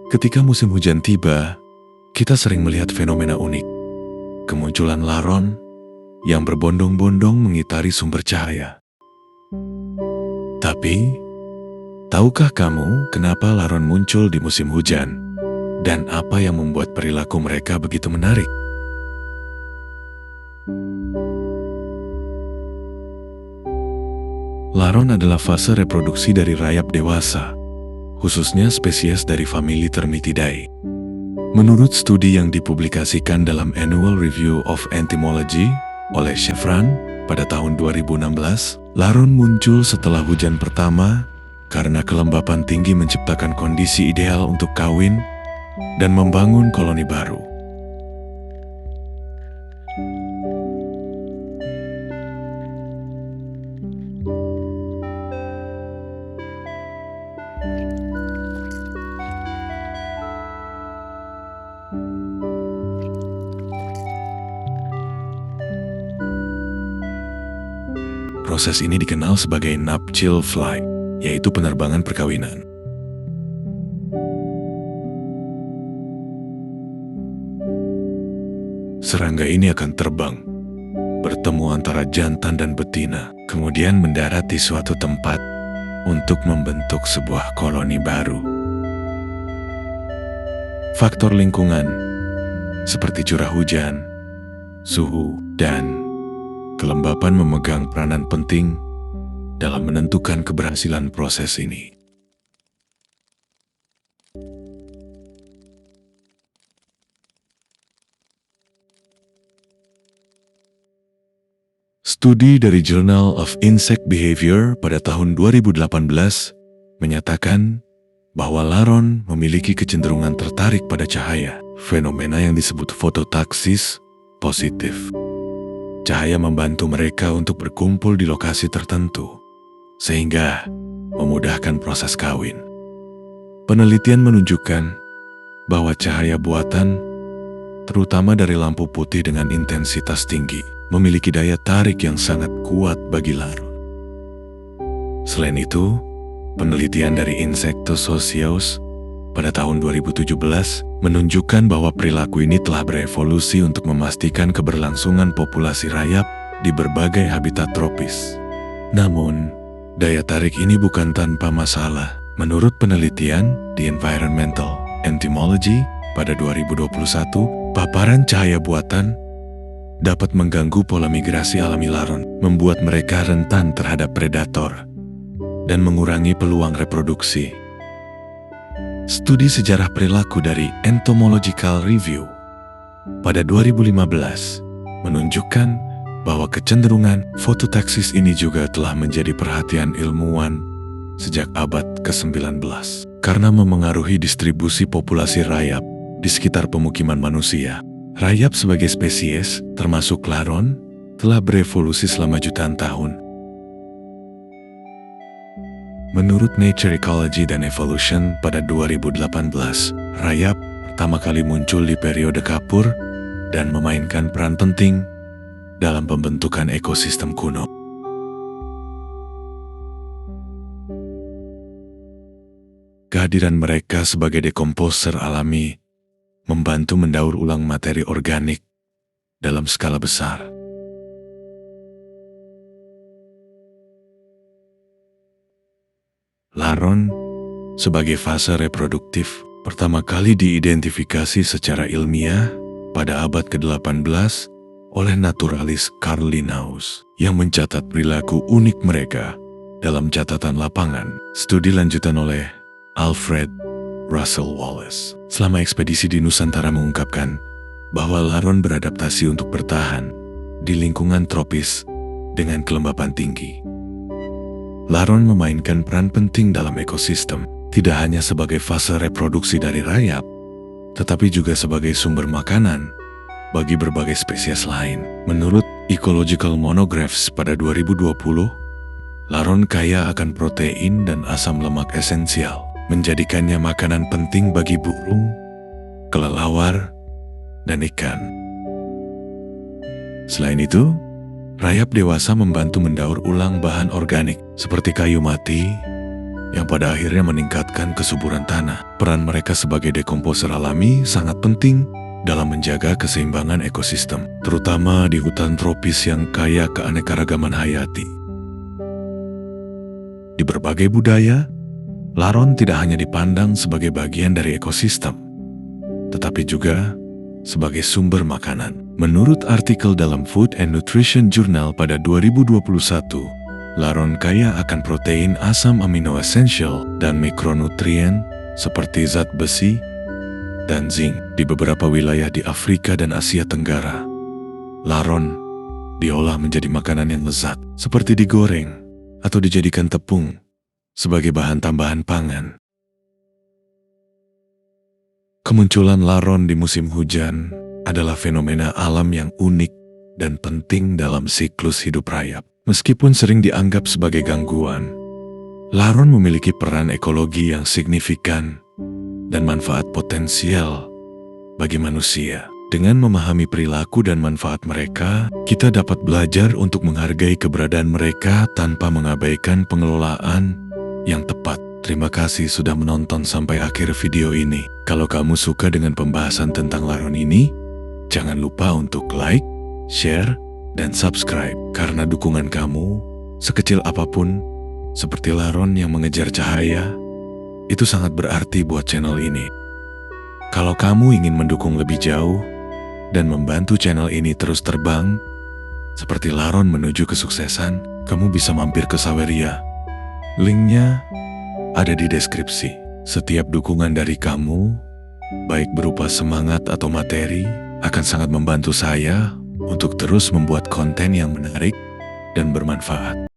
Ketika musim hujan tiba, kita sering melihat fenomena unik. Kemunculan laron yang berbondong-bondong mengitari sumber cahaya. Tapi, tahukah kamu kenapa laron muncul di musim hujan? Dan apa yang membuat perilaku mereka begitu menarik? Laron adalah fase reproduksi dari rayap dewasa, khususnya spesies dari famili Termitidae. Menurut studi yang dipublikasikan dalam Annual Review of Entomology oleh Chevron pada tahun 2016, laron muncul setelah hujan pertama karena kelembapan tinggi menciptakan kondisi ideal untuk kawin dan membangun koloni baru. Proses ini dikenal sebagai nuptial flight, yaitu penerbangan perkawinan. Serangga ini akan terbang, bertemu antara jantan dan betina, kemudian mendarat di suatu tempat untuk membentuk sebuah koloni baru. Faktor lingkungan, seperti curah hujan, suhu, dan kelembapan memegang peranan penting dalam menentukan keberhasilan proses ini. Studi dari Journal of Insect Behavior pada tahun 2018 menyatakan bahwa laron memiliki kecenderungan tertarik pada cahaya, fenomena yang disebut fototaksis positif. Cahaya membantu mereka untuk berkumpul di lokasi tertentu, sehingga memudahkan proses kawin. Penelitian menunjukkan bahwa cahaya buatan, terutama dari lampu putih dengan intensitas tinggi, memiliki daya tarik yang sangat kuat bagi laron. Selain itu, penelitian dari Insectos Socios pada tahun 2017 menunjukkan bahwa perilaku ini telah berevolusi untuk memastikan keberlangsungan populasi rayap di berbagai habitat tropis. Namun, daya tarik ini bukan tanpa masalah. Menurut penelitian di Environmental Entomology pada 2021, paparan cahaya buatan dapat mengganggu pola migrasi alami laron, membuat mereka rentan terhadap predator, dan mengurangi peluang reproduksi. Studi sejarah perilaku dari Entomological Review pada 2015 menunjukkan bahwa kecenderungan fototaksis ini juga telah menjadi perhatian ilmuwan sejak abad ke-19 karena memengaruhi distribusi populasi rayap di sekitar pemukiman manusia. Rayap sebagai spesies, termasuk laron, telah berevolusi selama jutaan tahun. Menurut Nature Ecology and Evolution pada 2018, rayap pertama kali muncul di periode Kapur dan memainkan peran penting dalam pembentukan ekosistem kuno. Kehadiran mereka sebagai dekomposer alami membantu mendaur ulang materi organik dalam skala besar. Laron sebagai fase reproduktif pertama kali diidentifikasi secara ilmiah pada abad ke-18 oleh naturalis Carl Linnaeus yang mencatat perilaku unik mereka dalam catatan lapangan. Studi lanjutan oleh Alfred Russel Wallace selama ekspedisi di Nusantara mengungkapkan bahwa laron beradaptasi untuk bertahan di lingkungan tropis dengan kelembapan tinggi. Laron memainkan peran penting dalam ekosistem, tidak hanya sebagai fase reproduksi dari rayap, tetapi juga sebagai sumber makanan bagi berbagai spesies lain. Menurut Ecological Monographs pada 2020, laron kaya akan protein dan asam lemak esensial, menjadikannya makanan penting bagi burung, kelelawar, dan ikan. Selain itu, rayap dewasa membantu mendaur ulang bahan organik seperti kayu mati yang pada akhirnya meningkatkan kesuburan tanah. Peran mereka sebagai dekomposer alami sangat penting dalam menjaga keseimbangan ekosistem, terutama di hutan tropis yang kaya keanekaragaman hayati. Di berbagai budaya, laron tidak hanya dipandang sebagai bagian dari ekosistem, tetapi juga sebagai sumber makanan. Menurut artikel dalam Food and Nutrition Journal pada 2021, laron kaya akan protein, asam amino essential, dan mikronutrien seperti zat besi dan zinc. Di beberapa wilayah di Afrika dan Asia Tenggara, laron diolah menjadi makanan yang lezat, seperti digoreng atau dijadikan tepung sebagai bahan tambahan pangan. Kemunculan laron di musim hujan adalah fenomena alam yang unik dan penting dalam siklus hidup rayap. Meskipun sering dianggap sebagai gangguan, laron memiliki peran ekologi yang signifikan dan manfaat potensial bagi manusia. Dengan memahami perilaku dan manfaat mereka, kita dapat belajar untuk menghargai keberadaan mereka tanpa mengabaikan pengelolaan yang tepat. Terima kasih sudah menonton sampai akhir video ini. Kalau kamu suka dengan pembahasan tentang laron ini, jangan lupa untuk like, share, dan subscribe. Karena dukungan kamu, sekecil apapun, seperti laron yang mengejar cahaya, itu sangat berarti buat channel ini. Kalau kamu ingin mendukung lebih jauh dan membantu channel ini terus terbang, seperti laron menuju kesuksesan, kamu bisa mampir ke Saweria. Linknya ada di deskripsi. Setiap dukungan dari kamu, baik berupa semangat atau materi, akan sangat membantu saya untuk terus membuat konten yang menarik dan bermanfaat.